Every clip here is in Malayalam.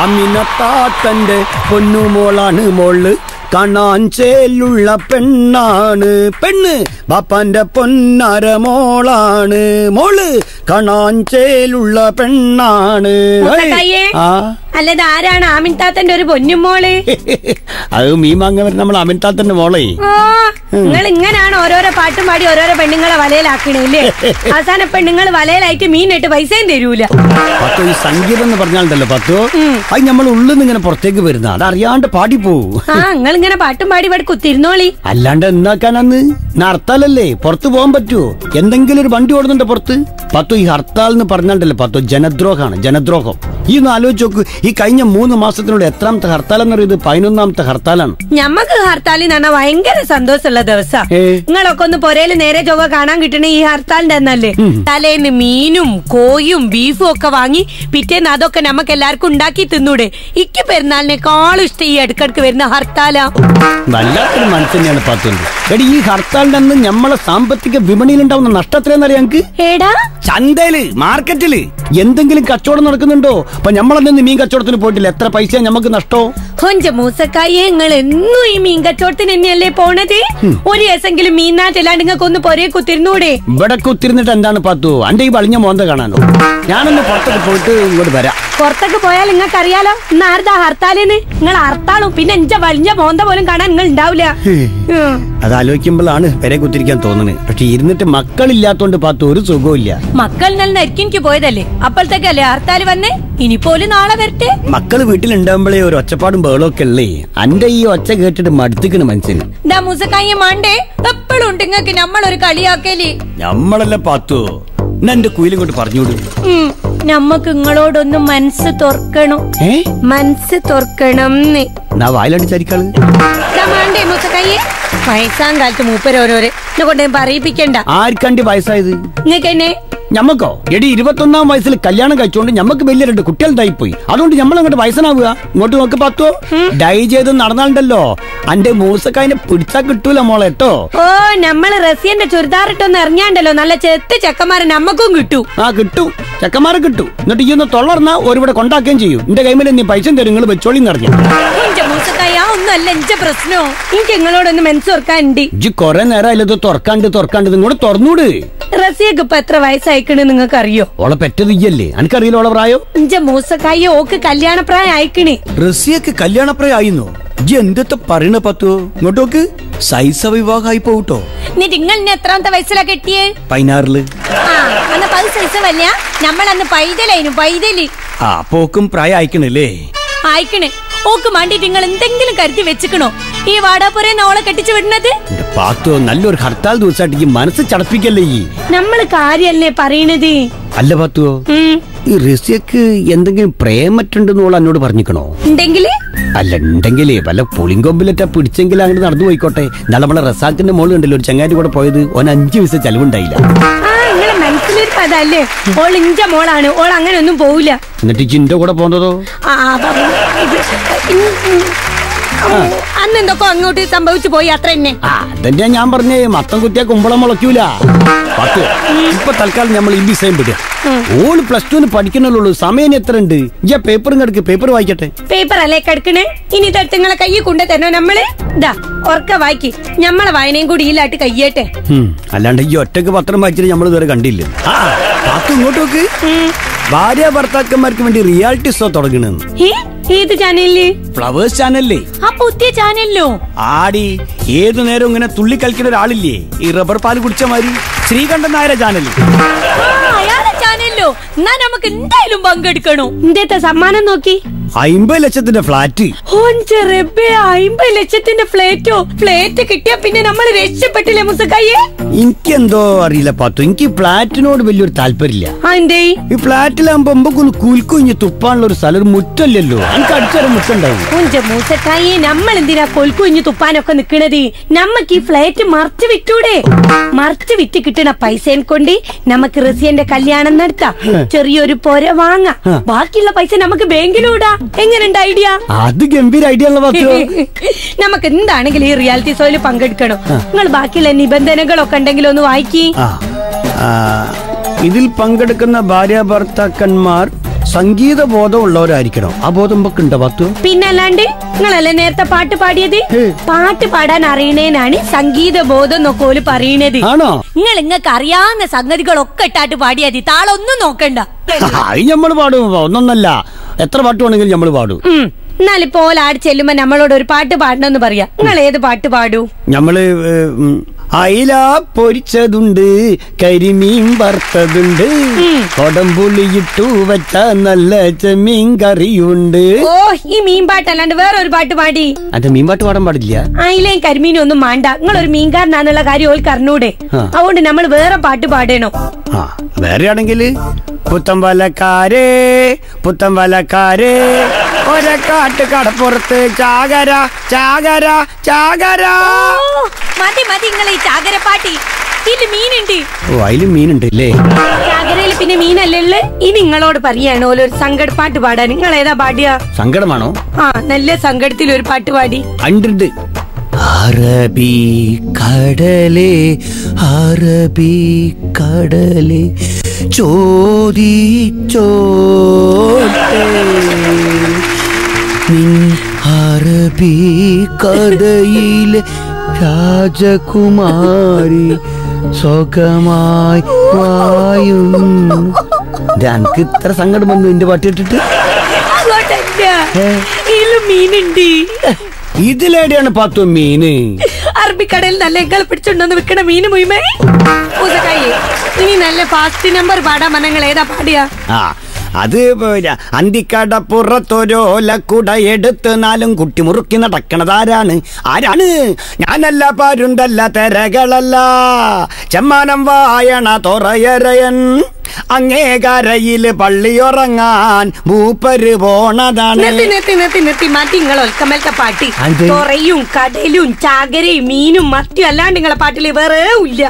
അമിനത്താത്തന്റെ പൊന്നുമോളാണ് മോള്, കാണാഞ്ചേലുള്ള പെണ്ണാണ് പെണ്ണ്, ബാപ്പാന്റെ പൊന്നാര മോളാണ് മോള്, കാണാഞ്ചേലുള്ള പെണ്ണാണ്. അല്ലത് ആരാണ് ആമിൻതാത്തന്റെ ഒരു പൊന്നുമോള്? അത് മീമാങ്ങ നമ്മൾ ആമിൻതാത്തന്റെ മോളെ. നിങ്ങൾ ഇങ്ങനാണ് ഓരോരോ പാട്ടും പാടി ഓരോരോ പെണ്ണുങ്ങളെ വലയിലാക്കണല്ലേ? അവസാന പെണ്ണുങ്ങൾ വലയിലായിട്ട് മീനിട്ട് പൈസയും തരൂല. പത്തോ ഈ സംഗീതം എന്ന് പറഞ്ഞാലുണ്ടല്ലോ പത്തോ, അത് നമ്മൾ ഉള്ളിൽ ഇങ്ങനെ പുറത്തേക്ക് വരുന്ന അതറിയാണ്ട് പാടി പോവും. നിങ്ങൾ ഇങ്ങനെ പാട്ടും പാടി ഇവിടെ കുത്തിരുന്നോളി. അല്ലാണ്ട് എന്നാക്കാനന്ന് ഹർത്താലല്ലേ, പുറത്തു പോകാൻ പറ്റുമോ? എന്തെങ്കിലും ഒരു വണ്ടി ഓടുന്നുണ്ട് പുറത്ത്? പത്തോ ഈ ഹർത്താൽ എന്ന് പറഞ്ഞാണ്ടല്ലോ പത്തോ ജനദ്രോഹമാണ്, ജനദ്രോഹം. ഈ ഒന്ന് ആലോചിച്ച് നോക്ക്, ഈ കഴിഞ്ഞ 3 മാസത്തിനുള്ളിൽ എത്രാമത്തെ ഹർത്താൽ എന്ന് പറയുന്നത്? 11ാമത്തെ ഹർത്താലാണ്. ഞമ്മക്ക് ഹർത്താലിൽ നിന്നാ ഭയങ്കര സന്തോഷമുള്ള ദിവസം. നിങ്ങളൊക്കെ ഒന്ന് പൊരയില് നേരെ ചൊവ്വ കാണാൻ കിട്ടണേ ഈ ഹർത്താലിന്റെ എന്നല്ലേ. തലേന്ന് മീനും കോയും ബീഫും ഒക്കെ വാങ്ങി പിറ്റേന്ന് അതൊക്കെ നമുക്ക് എല്ലാവർക്കും ഉണ്ടാക്കി തിന്നൂടെ? ഇക്ക് പെരുന്നാളിനേക്കാളും ഇഷ്ടം ഈ ഇടക്കിടക്ക് വരുന്ന ഹർത്താലാ. വല്ലാത്തൊരു മനസ്സ് തന്നെയാണ് പാത്തുണ്ട്. എടി ഈ ഹർത്താലിന്റെ അന്ന് നമ്മളെ സാമ്പത്തിക വിപണിയിൽ ഉണ്ടാവുന്ന നഷ്ടത്തിലെന്നറിയാം ഞങ്ങക്ക്. ചന്തയില് മാർക്കറ്റില് എന്തെങ്കിലും കച്ചവടം നടക്കുന്നുണ്ടോ? അപ്പൊ നമ്മളെന്ന് മീൻ കച്ചവടത്തിന് പോയിട്ടില്ല, എത്ര പൈസ നമുക്ക് നഷ്ടോ? മൂസക്കായെ നിങ്ങൾ എന്നും ഈ മീൻ കച്ചവടത്തിന് തന്നെയല്ലേ പോണത്? ഒരു ദിവസമെങ്കിലും മീനാറ്റല്ലാണ്ട് നിങ്ങൾക്ക് ഒന്ന് പൊരേ കുത്തിരുന്നൂടെ? ഇവിടെ കുത്തിരുന്നിട്ട് എന്താണ് പാത്തു? അന്റെ ഈ വളിഞ്ഞ മോന്ത കാണാനോ? ഞാനൊന്ന് പുറത്തൊക്കെ പോയിട്ട് ഇങ്ങോട്ട് വരാം. പുറത്തൊക്കെ പോയാൽ നിങ്ങൾക്ക് അറിയാലോ ഇന്ന് ആരുടെ ഹർത്താലിന്. നിങ്ങൾ ഹർത്താളും പിന്നെ എന്റെ വളിഞ്ഞ മോന്ത പോലും കാണാൻ നിങ്ങൾ ഉണ്ടാവില്ല. അതാലോചിക്കുമ്പോഴാണ് വരെ കുത്തിരിക്കാൻ തോന്നുന്നത്. പക്ഷെ ഇരുന്നിട്ട് മക്കളില്ലാത്തോണ്ട് പാത്തു ഒരു സുഖവും ഇല്ല. മക്കൾ എനിക്ക് പോയതല്ലേ, അപ്പോഴത്തേക്കല്ലേ ഹർത്താല് വന്നേ? ഇനിപ്പോലും നാളെ വരട്ടെ. മക്കള് വീട്ടിലുണ്ടാകുമ്പോഴേ ഒരു ഒച്ചപ്പാടും ബഹളമൊക്കെ ഉള്ളേ. അന്റെ ഈ ഒച്ച കേട്ടിട്ട് മടുത്തിക്കണ് മനസ്സിന്. മാണ്ടേ എപ്പോഴും ഉണ്ട് നിങ്ങൾക്ക് നമ്മളൊരു കളിയാക്കല്. നമ്മളല്ല പാത്തു, എന്റെ കുയിലും കൊണ്ട് പറഞ്ഞോളൂ. നമ്മക്ക് നിങ്ങളോടൊന്ന് മനസ്സ് തുറക്കണം, മനസ്സ് തുറക്കണം. വായിലടിച്ചാരിക്കാള് മാണ്ടേ മൂസക്കായെ? വയസ്സാൻ കാലത്ത് മൂപ്പരോരോരെ കൊണ്ട് പറയിപ്പിക്കണ്ട. ആർക്കണ്ടി വയസ്സായത്? നിങ്ങൾക്ക് എന്നെ ഞമ്മക്കോ? എടി 21ാം വയസ്സിൽ കല്യാണം കഴിച്ചോണ്ട് ഞമ്മക്ക് വലിയ 2 കുട്ടികളുണ്ടായിപ്പോയി. അതുകൊണ്ട് നമ്മൾ അങ്ങോട്ട് വയസ്സനാവുക. ഇങ്ങോട്ട് നോക്ക് പത്തോ, ഡൈ ചെയ്ത് നടന്നാലുണ്ടല്ലോ അന്റെ മൂസക്കായിനെ പിടിച്ചാ കിട്ടൂല മോളെ കേട്ടോ. ഓ നമ്മള് റസിയന്റെ ചുരിദാറിട്ടൊന്ന് എറിഞ്ഞാണ്ടല്ലോ നല്ല ചെത്ത് ചെക്കന്മാരെ നമ്മക്കും കിട്ടൂ. കിട്ടും, ചെക്കന്മാരെ കിട്ടും. എന്നിട്ട് ഈ ഒന്ന് തൊള്ളർന്നാ ഒരുവിടെ കൊണ്ടാക്കുകയും ചെയ്യും. എന്റെ കൈമിൽ നീ പൈസ തരും, നിങ്ങൾ വെച്ചോളി നിറഞ്ഞു. മൂസക്കായ ഒന്നല്ല എന്റെ പ്രശ്നോ, എനിക്ക് നിങ്ങളോടൊന്ന് മനസ്സ് തുറക്കാനുണ്ട്. ഇജ്ജ് കൊറേ നേരം ഇത് തുറക്കാണ്ട് നിങ്ങോട് തുറന്നൂട്. റസിയക്ക് ഇപ്പൊ എത്ര വയസ്സായിക്കണ് നിങ്ങൾക്ക് അറിയോ? ഓളെ പെറ്റത് ഇയ്യല്ലേ, എനിക്കറിയില്ല ഓളെ പ്രായം. എന്റെ മൂസക്കായ ഓക്ക് കല്യാണപ്രായം ആയിക്കണേ. റസിയക്ക് കല്യാണപ്രായം ആയിന്നോ? ഇജ്ജ് എന്തൊക്കെ പറയണ പത്തോ? ഇങ്ങോട്ടോക്ക് സൈസ വിവാഹമായി പോട്ടോ. നിങ്ങൾ എത്രാമത്തെ വയസ്സിലാ കെട്ടിയേ? 16. അന്ന് 10 സൈസവല്ല, നമ്മളന്ന് പൈതല്. പോക്കും പ്രായം അയക്കണല്ലേ? അയക്കണേ. ഓക്ക് മാണ്ടിട്ട് നിങ്ങൾ എന്തെങ്കിലും കരുതി വെച്ചിക്കണോ ഈ വാടാപ്പുര നോളെ കെട്ടിച്ചു വിടുന്നത്? പാത്തോ, നല്ലൊരു ഹർത്താൽ ദിവസമായിട്ട് ഈ മനസ്സ് ചടപ്പിക്കല്ലേ. ഈ നമ്മള് കാര്യല്ലേ പറയണത്? അല്ല പാത്തുവോ, ഈ റസിയക്ക് എന്തെങ്കിലും പ്രേമറ്റുണ്ടെന്നോള് എന്നോട് പറഞ്ഞിക്കണോ? ഉണ്ടെങ്കിലേ വല്ല പുളിങ്കൊമ്പിലറ്റ പിടിച്ചെങ്കിൽ അങ്ങോട്ട് നടന്നു പോയിക്കോട്ടെ. നാളെ നമ്മളെ റസാഖിന്റെ മോള് ഉണ്ടല്ലോ ഒരു ചങ്ങാതി കൂടെ പോയത്, ഓൻ 5 പൈസ ചെലവുണ്ടായില്ല. മനസ്സിലിരിപ്പതല്ലേ, ഓൾ ഇഞ്ച മോളാണ്, ഓൾ അങ്ങനെ ഒന്നും പോവില്ല. എന്നിട്ട് ജിന്റെ കൂടെ പോന്നതോ? അന്ന് എന്തൊക്കെ അങ്ങോട്ട് സംഭവിച്ചു പോയി, അത്ര തന്നെ. അതന്നെ ഞാൻ പറഞ്ഞേ, മത്തം കുത്തിയാ കുമ്പളം മുളയ്ക്കൂല. ഇപ്പൊ തൽക്കാലം നമ്മൾ ഈ ഡിസൈൻ വിടുക. ഓള് +2 പഠിക്കണല്ലോ, സമയം എത്ര ഉണ്ട്? പേപ്പറും കിടക്ക്, പേപ്പർ വായിക്കട്ടെ. പേപ്പർ അല്ലേ കിടക്കണേ? ഇനി ഇതെടുത്ത് നിങ്ങളെ കയ്യിൽ കൊണ്ടു തരണോ നമ്മള്? ഇതാ ഉറക്ക വായിക്ക്, ഞമ്മളെ വായനയും കൂടി ഈലാട്ട് കയ്യേട്ടെ. അല്ലാണ്ട് ഈ ഒറ്റക്ക് പത്രം വായിച്ചിട്ട് നമ്മൾ ഇതുവരെ കണ്ടില്ല. ഇങ്ങോട്ട് നോക്ക്, ഭാര്യ ഭർത്താക്കന്മാർക്ക് വേണ്ടി റിയാലിറ്റി ഷോ തുടങ്ങണെന്ന്. ഏത് ചാനലില്? ഫ്ലവേഴ്സ് ചാനലിലെ. ആ പുതിയ ചാനലിലോ? ആടി, ഏതു നേരം ഇങ്ങനെ തുള്ളി കളിക്കുന്ന ഒരാളില്ലേ, ഈ റബ്ബർ പാല് കുടിച്ച മാതിരി, ശ്രീകണ്ഠൻ നായരെ ചാനലിൽ. ചാനലിലോ? എന്നാ നമുക്ക് എന്തായാലും പങ്കെടുക്കണോ? എന്തേത്ത സമ്മാനം നോക്കി? 50 ലക്ഷത്തിന്റെ ഫ്ലാറ്റ്. 50 ലക്ഷത്തിന്റെ ഫ്ലാറ്റോ? ഫ്ലാറ്റ് കിട്ടിയാ പിന്നെ നമ്മൾ രക്ഷപ്പെട്ടില്ലേ മുസക്കായെ? എനിക്കെന്തോ അറിയില്ല പാത്തു, എനിക്ക് ഫ്ലാറ്റിനോട് വലിയൊരു താല്പര്യമില്ല. ഈ ഫ്ലാറ്റിലാകുമ്പോ നമുക്കൊന്ന് കുൽക്കുഞ്ഞ് തുപ്പാനുള്ള ഒരു സ്ഥലം, ഒരു മുറ്റല്ലല്ലോ. എനിക്ക് അടിച്ചൊരു മുറ്റുണ്ടാവും. മൂസക്കായെ, നമ്മൾ എന്തിനാ കൊൽക്കുഞ്ഞ് തുപ്പാനൊക്കെ നിക്കണത്? നമ്മക്ക് ഈ ഫ്ലാറ്റ് മറച്ചു വിറ്റൂടെ? മറച്ചു വിറ്റ് കിട്ടണ പൈസ കൊണ്ട് നമുക്ക് റസിയന്റെ കല്യാണം നടത്താം, ചെറിയൊരു പൊര വാങ്ങാം, ബാക്കിയുള്ള പൈസ നമുക്ക് ബാങ്കിലൂടാ. എങ്ങനെയുണ്ട് ഐഡിയ? അത് ഗംഭീര ഐഡിയ. നമുക്ക് എന്താണെങ്കിലും ഈ റിയാലിറ്റി ഷോയിൽ പങ്കെടുക്കണം. നിങ്ങൾ ബാക്കിയുള്ള നിബന്ധനകളൊക്കെ ഉണ്ടെങ്കിലും ഒന്ന് വായിക്കി. ഇതിൽ പങ്കെടുക്കുന്ന ഭാര്യ ഭർത്താക്കന്മാർ സംഗീത ബോധം ഉള്ളവരായിരിക്കണം. ആ ബോധം ഒക്കെ ഉണ്ടോ പത്തു? പിന്നല്ലാണ്ട് നിങ്ങളല്ലേ നേരത്തെ പാട്ട് പാടിയത്? പാട്ട് പാടാൻ അറിയണേനാണ് സംഗീത ബോധം എന്നൊക്കെ ഓല് പറയണത്. ആണോ? നിങ്ങൾക്ക് അറിയാവുന്ന സംഗതികളൊക്കെ ഇട്ടാട്ട് പാടിയാതി, താളൊന്നും നോക്കണ്ട. നമ്മള് പാടും, ഒന്നൊന്നല്ല, എത്ര പാട്ട് വേണമെങ്കിലും നമ്മള് പാടും. എന്നാലിപ്പോ ഓലാട് ചെല്ലുമ്പോ നമ്മളോട് ഒരു പാട്ട് പാടണമെന്ന് പറയാ. നിങ്ങൾ ഏത് പാട്ട് പാടൂ? നമ്മള് അയില പൊരിച്ചതുണ്ട്, കരിമീൻ വറുത്തതുണ്ട്, കൊടംപുളിയിട്ടു വെച്ച നല്ല ചെമ്മീൻ കറിയുണ്ട്. ഓ, ഈ മീൻപാട്ടല്ലാണ്ട് വേറെ ഒരു പാട്ട് പാടി. അത് മീൻപാട്ട് പാടാൻ പാടില്ല. അയിലേം കരിമീനും ഒന്നും മാണ്ട. നിങ്ങളൊരു മീൻകാരനാന്നുള്ള കാര്യം ഓൾക്ക് അറിഞ്ഞൂടെ? അതുകൊണ്ട് നമ്മൾ വേറെ പാട്ട് പാടണോ? വേറെ ആണെങ്കില് പുത്തമ്പലക്കാരേ പുത്തമ്പലക്കാരേ ഒരക്കാട്ട് കടപ്പുറത്ത് ചാകര ചാകര ചാകര. മതി മതി, നിങ്ങൾ ഈ ചാകര പാട്ടി. ഇതില് മീനുണ്ട്. ഓ, അതിലും മീനുണ്ട് അല്ലേ? ചാകരയില് പിന്നെ മീനല്ലേ? ഇനി നിങ്ങളോട് പറയാണോ ഒരു സങ്കട പാട്ട് പാടാൻ? നിങ്ങൾ ഏതാ പാടിയ? സങ്കടമാണോ? നല്ല സങ്കടത്തിൽ ഒരു പാട്ട് പാടി. അണ്ട് അറബി കടലേ അറബി കടലേ ചോദിച്ചോട്ടെ നിൻ അറബി കഥയിലെ രാജകുമാരി സുഖമായി വായും. എനിക്ക് ഇത്ര സങ്കടം വന്നു എന്റെ പാട്ട് ഇട്ടിട്ട്. മീനുണ്ട്. ഇതിലേടെയാണ് പാത്തു മീന്? അറബിക്കടയിൽ നല്ല എങ്കൾ പിടിച്ചോണ്ടെന്ന് വിൽക്കണ മീന് മുഴുമേ. ഇനി നല്ല ഫാസ്റ്റ് നമ്പർ പാടാൻ മനങ്ങൾ ഏതാ പാടിയ? അത് അന്തിക്കടപ്പുറത്തൊരോലക്കുട എടുത്ത് നാലും കുട്ടി മുറുക്കി നടക്കണതാരാണ്? ആരാണ്? ഞാനല്ല, പാരുണ്ടല്ല, തെരകളല്ല, ചെമ്മാനം വായണ തൊറയരയൻ, അങ്ങേകരയില് പള്ളിയുറങ്ങാൻ മൂപ്പര് പോണതാണ്. നിങ്ങളൊൽക്കമലത്തെ പാട്ട് തൊറയും കടലും ചാകരയും മീനും മത്തിയും അല്ലാണ്ട് നിങ്ങളെ പാട്ടില് വേറെ ഇല്ല.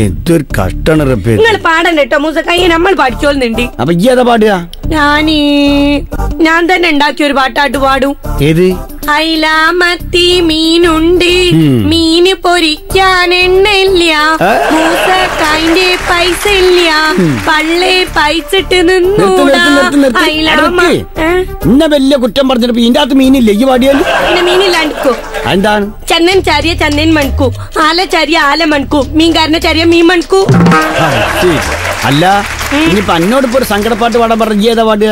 എന്തൊരു കഷ്ടാണ് റബ്ബേ. നിങ്ങൾ പാടണ്ട കേട്ടോ മൂസക്കയ്യ, നമ്മൾ പഠിച്ചോളുന്നുണ്ട്. അപ്പൊ ഈ ഏതാ പാടുക? ഞാൻ തന്നെ ഉണ്ടാക്കിയ ഒരു പാട്ടാട്ട് പാടും. ഏത്? അയില മത്തി മീനുണ്ട്, മീന് പൊരിക്കാൻ എണ്ണയില്ല, മൂസക്കായിന്റെ പൈസ ഇല്ല, പള്ളേ പൈസിട്ട് നിന്നൂടാ. ഇന്ന വലിയ കുറ്റം പറഞ്ഞിട്ട് ഇതിന്റെ അകത്ത് മീനില്ല. ഈ പാടിയാലും പിന്നെ മീനില്ലാണ്ടിക്കോ? എന്താണ്? ചന്നൻ ചാരിയ ചന്നൻ മൺകൂ, ആല ചാരിയ ആല മൺകൂ, മീൻകാരനെ ചാരിയ മീൻ മൺകൂ. അല്ല, ഇനിയിപ്പൊ എന്നോടിപ്പോ ഒരു സങ്കടപ്പാട്ട് പാടാൻ പറഞ്ഞ ഏതാ പാടുക?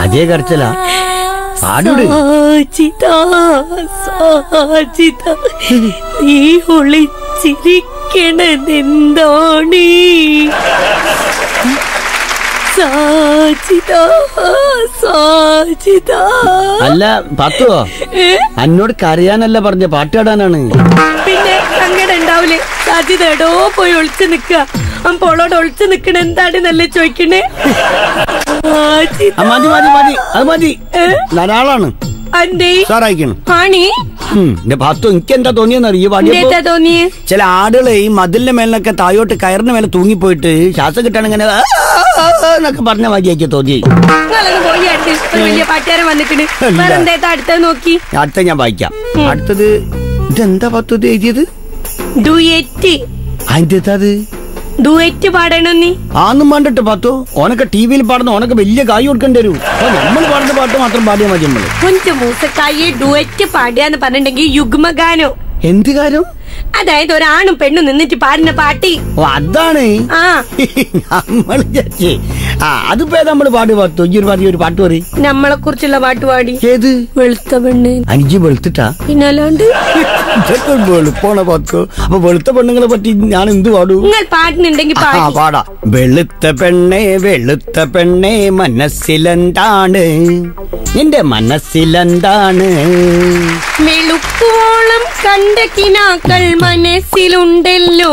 അതേ കരച്ചല പാടൂട്. നീ ഒളിച്ചിരിക്കണതെന്തോണി? അല്ല പത്തുവോ, എന്നോട് കരയാനല്ല പറഞ്ഞ പാട്ടാടാനാണ്. പിന്നെ സങ്കടം ഉണ്ടാവൂലേ? സാജിത എടോ പോയി ഒളിച്ചു നിക്ക. അപ്പോളോട് ഒളിച്ചു നിക്കണ എന്താണ് നല്ല ചോദിക്കണേ? മതി മതി മതി, അത് മതി, ധാരാളാണ്. എനിക്ക് എന്താ തോന്നിയെന്നറിയ? ചില ആടുകളെ ഈ മതിലിന്റെ മേലിനൊക്കെ തായോട്ട് കയറിന് മേലെ തൂങ്ങിപ്പോയിട്ട് ശ്വാസം കിട്ടാൻ ഇങ്ങനെ എന്നൊക്കെ പറഞ്ഞ മതിയാക്കി തോന്നി. അടുത്ത ഞാൻ വായിക്കാം. അടുത്തത് ഇതെന്താ പത്തത് എഴുതിയത്? അതിന്റെ അത് ഡുവറ്റ് പാടണം. നീ ആന്നും പാണ്ടിട്ട് പത്തോ? ഓനൊക്കെ ടിവിയിൽ പാടുന്ന ഓനൊക്കെ വലിയ കായ് കൊടുക്കേണ്ടി വരും. നമ്മൾ പാടുന്ന പാട്ട് മാത്രം പാടിയാൽ മതി. നമ്മള് കൊഞ്ചം മൂസക്കായെ ഡുവറ്റ് പാടുകയെന്ന് പറഞ്ഞിട്ടുണ്ടെങ്കിൽ യുഗ്മഗാനോ. എന്ത് കാര്യം? അതായത് ഒരാണും പെണ്ണും നിന്നിട്ട് പാടുന്ന പാട്ടി. ഓ, അതാണ് നമ്മൾ അതിപ്പോ നമ്മള് പാട്ട് പാത്തു. ഈ ഒരു പാട്ട് പറയും നമ്മളെ കുറിച്ചുള്ള പാട്ട് പാടി. ഏത്? വെളുത്ത പെണ്ണ്. അഞ്ച് വെളുത്തിട്ടാ? പിന്നല്ലാണ്ട് വെളുപ്പോണ പാത്തോ. അപ്പൊ വെളുത്ത പെണ്ണുങ്ങളെ പറ്റി ഞാൻ എന്ത് പാടും? നിങ്ങൾ പാടുന്നുണ്ടെങ്കിൽ പാടാ. വെളുത്ത പെണ്ണേ മനസ്സിലെന്താണ്? നിന്റെ മനസ്സിലെന്താണ്? വെളുപ്പോളം കണ്ട കിനാക്കൾ മനസ്സിലുണ്ടല്ലോ,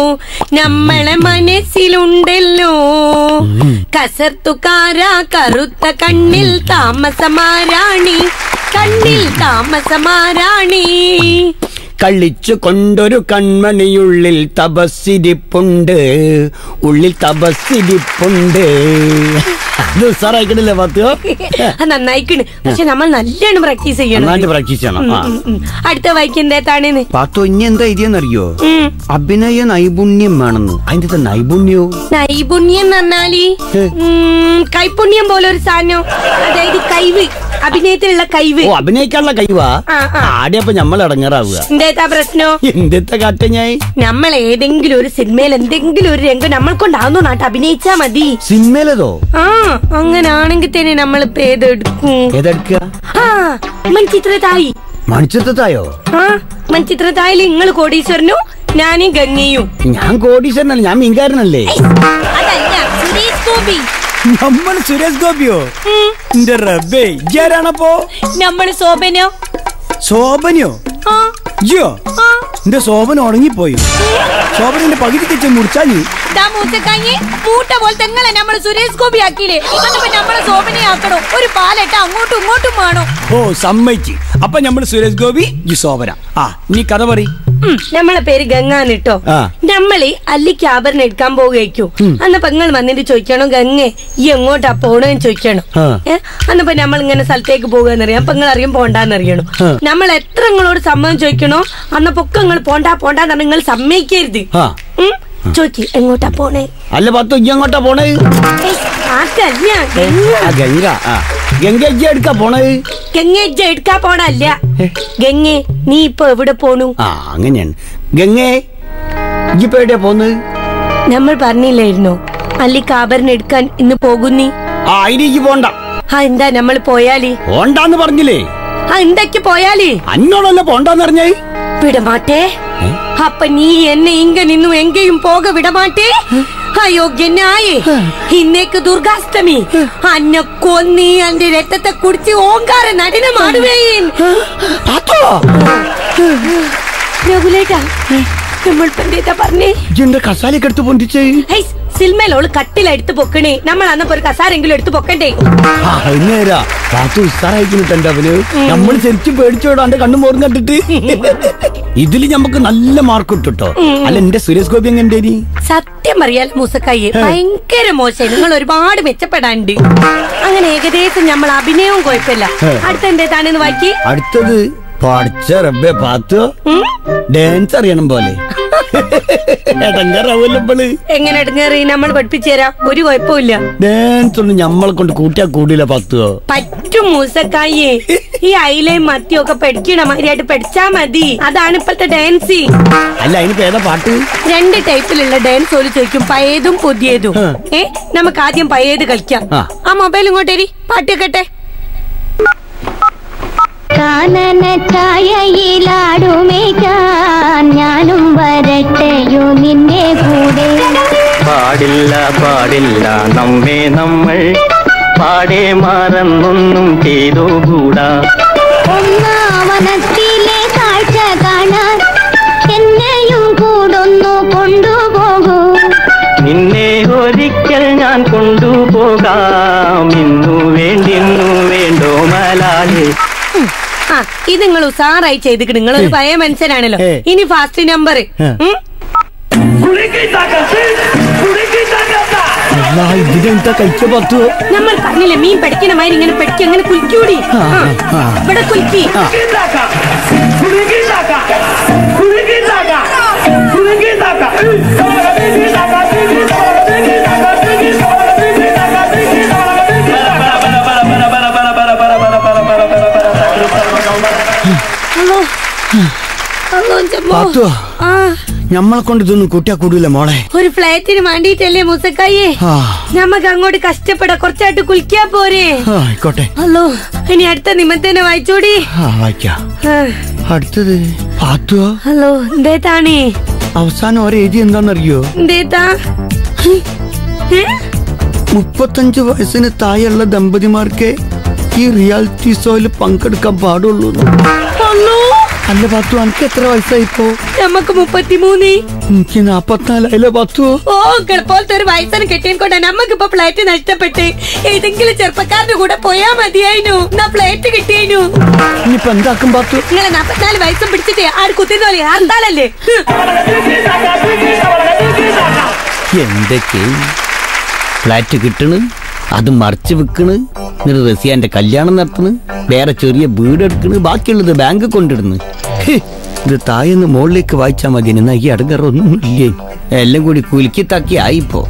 നമ്മളെ മനസ്സിലുണ്ടല്ലോ. കസർത്തുകാരാ കറുത്ത കണ്ണിൽ താമസമാരാണി, കണ്ണിൽ താമസമാരാണി. കളിച്ചു കൊണ്ടൊരു കൺമണിയുള്ളിൽ തപസ്സിരിപ്പുണ്ട്, ഉള്ളിൽ തപസ്സിരിപ്പുണ്ട്. അത് ഉസാറായിക്കണില്ലേ പാത്തോ? നന്നായിക്കണ്. പക്ഷെ നമ്മൾ നല്ലോണം പ്രാക്ടീസ് ചെയ്യണം. പ്രാക്ടീസ് ചെയ്യണം. അടുത്ത വായിക്കെന്താണേന്ന് പാത്തോ ഇനി എന്താ ഇതെന്നറിയോ? അഭിനയ നൈപുണ്യം വേണമെന്ന്. അതിന്റെ നൈപുണ്യോ? നൈപുണ്യം എന്ന് പറഞ്ഞാല് കൈപുണ്യം പോലെ ഒരു സാധനം. അതായത് കഴിവ്, അഭിനയത്തിലുള്ള കഴിവ്. ഓ, അഭിനയിക്കാനുള്ള കഴിവാ? ആടെയപ്പൊ നമ്മൾ ഇടങ്ങാറാവുക. എന്താ പ്രശ്നം? എന്തെത്തെ കാട്ട ഞാൻ നമ്മൾ ഏതെങ്കിലും ഒരു സിനിമയിൽ എന്തെങ്കിലും ഒരു രംഗം നമ്മൾ കൊണ്ടാവുന്നു നാട്ട് അഭിനയിച്ചാ മതി. സിനിമയിലതോ? അങ്ങനാണെങ്കിൽ തന്നെ നമ്മളിപ്പോ ഏതെടുക്കുക? മൺചിത്രത്തായി. മൺചിത്രത്തായോ? മൺചിത്രത്തായില് നിങ്ങൾ കോടീശ്വരനും ഞാനും ഗംഗയും. ഞാൻ കോടീശ്വരനല്ല, ഞാൻ മീൻകാരനല്ലേ. അതല്ല, സുരേഷ് ഗോപി. നമ്മൾ സുരേഷ് ഗോപിയോ? എന്റെ റബ്ബേ, ഇയാരാണപ്പോ? നമ്മള് ശോഭനോ? ശോഭനയോ? അയ്യോ, എന്റെ ശോഭന ഉണങ്ങിപ്പോയി. ശോഭനന്റെ പകുതി തെച്ച് മുറിച്ചാഞ്ഞു. മൂട്ട പോലെ തെങ്ങളെ നമ്മള് സുരേഷ് ഗോപി ആക്കിയില്ലേ, നമ്മളെ ശോഭനെ ആക്കണോ? ഒരു പാലട്ട അങ്ങോട്ടും ഇങ്ങോട്ടും വേണോ? ഓ, സമ്മതിച്ച്. അപ്പൊ നമ്മള് സുരേഷ് ഗോപി, ഈ ശോഭന. നീ കഥ പറ. നമ്മളെ പേര് ഗംഗാന്ന് കേട്ടോ. നമ്മള് അല്ലിക്ക് ആഭരണം എടുക്കാൻ പോകുകയോ അന്നപ്പോ നിങ്ങൾ വന്നിട്ട് ചോദിക്കണോ, ഗംഗേ ഈ എങ്ങോട്ടാ പോണെന്ന് ചോദിക്കണോ. അന്നപ്പോ നമ്മൾ ഇങ്ങനെ സ്ഥലത്തേക്ക് പോകുകയെന്നറിയാം. അപ്പൊ നിങ്ങൾ അറിയാൻ പോണ്ടാന്നറിയണോ. നമ്മൾ എത്ര നിങ്ങളോട് സമ്മതം ചോദിക്കണോ അന്നപ്പൊക്കെ നിങ്ങൾ പോണ്ടാന്ന് നിങ്ങൾ സമ്മതിക്കരുത്. ചോദിക്ക് എങ്ങോട്ടാ പോണേ? അല്ല പത്തു, ഇജ്ജ് എങ്ങോട്ടാ പോണേ? എടുക്കാ പോണേ? ഗംഗ എടുക്കാ പോണല്ല. ഗംഗേ നീ ഇപ്പൊ എവിടെ പോണു? അങ്ങനെയാണ്. ഗംഗേ ഇപ്പൊ എവിടെയാ പോന്ന്? നമ്മൾ പറഞ്ഞില്ലായിരുന്നോ അല്ലിക്ക് ആഭരണം എടുക്കാൻ ഇന്ന് പോകുന്നീ? അതിലേക്ക് പോണ്ട. എന്താ നമ്മൾ പോയാലി? പോണ്ടാന്ന് പറഞ്ഞില്ലേ? എന്തൊക്കെ പോയാലി? അന്നോടല്ല പോണ്ടാന്ന് പറഞ്ഞേ. വിടമാട്ടേ. അപ്പൊ നീ എന്നെ ഇങ്ങ നിന്നു എങ്കയും പോക വിടമാട്ടേ? അയോഗ്യനായേ, ഇന്നേക്ക് ദുർഗാഷ്ടമി. അന്നെ കൊന്നീ എന്റെ രക്തത്തെ കുടിച്ച് ഓങ്കാര നടനമാടുവേൻ. രഘുലേട്ടാ, നമ്മൾ പറഞ്ഞേ കസാലയൊക്കെ എടുത്ത് പൊന്തിച്ചേ. സിനിമയിലോള് കട്ടിലെടുത്ത് പൊക്കണേ. നമ്മൾ അന്നപ്പോ ഒരു കസാരെങ്കിലും എടുത്ത് പൊക്കണ്ടേ? നമ്മൾ ശരിക്കും പേടിച്ചോടാണ്ട് കണ്ണു മോറും കണ്ടിട്ട്. ഇതില് നമുക്ക് നല്ല മാർക്ക് കിട്ടോ. അല്ല എന്റെ സുരേഷ് ഗോപി എങ്ങനെ? സത്യം പറയാൽ മൂസക്കായി ഭയങ്കര മോശം. നിങ്ങൾ ഒരുപാട് മെച്ചപ്പെടാണ്ട്. അങ്ങനെ ഏകദേശം നമ്മൾ അഭിനയവും കുഴപ്പമില്ല. അടുത്ത എന്തേതാണെന്ന് വായിക്കി. അടുത്തത് പഠിച്ച റബ്ബേ പാത്തു ഡാൻസ് അറിയണം പോലെ. എങ്ങനെ എടുങ്ങേറി നമ്മൾ പഠിപ്പിച്ചു തരാം, ഒരു കുഴപ്പമില്ല. ഡാൻസ് ഒന്നും നമ്മളെ കൊണ്ട് കൂട്ടിയാ കൂടില്ല പത്തുവോ? പറ്റും മൂസക്കായി. ഈ അയിലയും മത്തിയും ഒക്കെ പഠിക്കണ മാതിരിയായിട്ട് പഠിച്ചാ മതി. അതാണ് ഇപ്പോഴത്തെ ഡാൻസ്. അല്ല അതിന് ഏതാ പാട്ട്? 2 ടൈപ്പിലുള്ള ഡാൻസ് ഓല് ചോദിക്കും, പഴയതും പുതിയതും. നമുക്ക് ആദ്യം പഴയത് കളിക്കാം. ആ മൊബൈൽ ഇങ്ങോട്ടേരി, പാട്ട് കേട്ടെ. കാനന ഛായയിലാടുമേക്കാൻ ഞാനും വരട്ടെയോ നിന്നെ കൂടെ. പാടില്ല പാടില്ല നമ്മെ നമ്മൾ പാടെ മറന്നൊന്നും ചെയ്തുകൂടാ. ഒന്നാവനത്തിലെ കാഴ്ച കാണാൻ എന്നെയും കൂടൊന്നു കൊണ്ടുപോകൂ. നിന്നെ ഒരിക്കൽ ഞാൻ കൊണ്ടുപോകാം. ഇന്നു വേണ്ടോ മലാലേ. ഇത് നിങ്ങൾ ഉസാറായി ചെയ്തിട്ട് നിങ്ങൾ ഒരു പഴയ മനുഷ്യനാണല്ലോ. ഇനി ഫാസ്റ്റ് നമ്പർ. നമ്മൾ പറഞ്ഞില്ലേ മീൻ പഠിക്കണ മാതിരി ഇങ്ങനെ പഠിക്ക, അങ്ങനെ കുലിക്കൂടി. ഇവിടെ കുലിക്കി. നമ്മളെ കൊണ്ട് ഇതൊന്നും കൂട്ടിയാ കൂടില്ല മോളെ. ഒരു ഫ്ലാറ്റിന് വേണ്ടിട്ടല്ലേ മൂസക്കായേ. നമുക്ക് അങ്ങോട്ട് കഷ്ടപ്പെടാ, കുറച്ചായിട്ട് കുളിക്കാ പോരെ? ആയിക്കോട്ടെ. ഹലോ, ഇനി അടുത്ത നിമിത്തന്നെ വായിച്ചോടി. വായിക്കാം. അടുത്തത് പാത്തുവോ? ഹലോ, എന്തേതാണേ അവസാനം ഒരു എഴുതി എന്താന്നറിയോ? എന്തേതാ? 35 വയസ്സിന് താഴെയുള്ള ദമ്പതിമാർക്ക് ഈ റിയാലിറ്റി ഷോയിൽ പങ്കെടുക്കാൻ പാടുള്ളൂ. അല്ല പാത്തു, എനിക്ക് എത്ര വയസ്സായിപ്പോ? നമുക്ക് 33. എനിക്ക് 44 പാത്തു. ഓ പോലത്തെ ഒരു വയസ്സിന് കെട്ടിയെക്കൊണ്ട് നമ്മക്കിപ്പോ ഫ്ലൈറ്റ് നഷ്ടപ്പെട്ട് ഏതെങ്കിലും ചെറുപ്പക്കാരന്റെ കൂടെ പോയാ മതിയായിരുന്നു. ഫ്ലൈറ്റ് കിട്ടിയേനു. ഇനിയിപ്പൊ എന്താക്കും പാത്തു? നിങ്ങളെ 44 വയസ്സും പിടിച്ചിട്ട് ആര് കുത്തിന്നോളി ഹർത്താലല്ലേ? എന്തൊക്കെ ഫ്ലാറ്റ് കിട്ടണ്, അത് മറിച്ച് വിൽക്കണ്, റസിയാന്റെ കല്യാണം നടത്തണ്, വേറെ ചെറിയ വീട് എടുക്കണ്, ബാക്കിയുള്ളത് ബാങ്ക് കൊണ്ടിടുന്നു. ഇത് തായെന്ന് മുകളിലേക്ക് വായിച്ചാൽ മതി. എന്നാ ഈ അടങ്ങറൊന്നും ഇല്ലേ, എല്ലാം കൂടി കുലുക്കി താക്കി ആയിപ്പോ.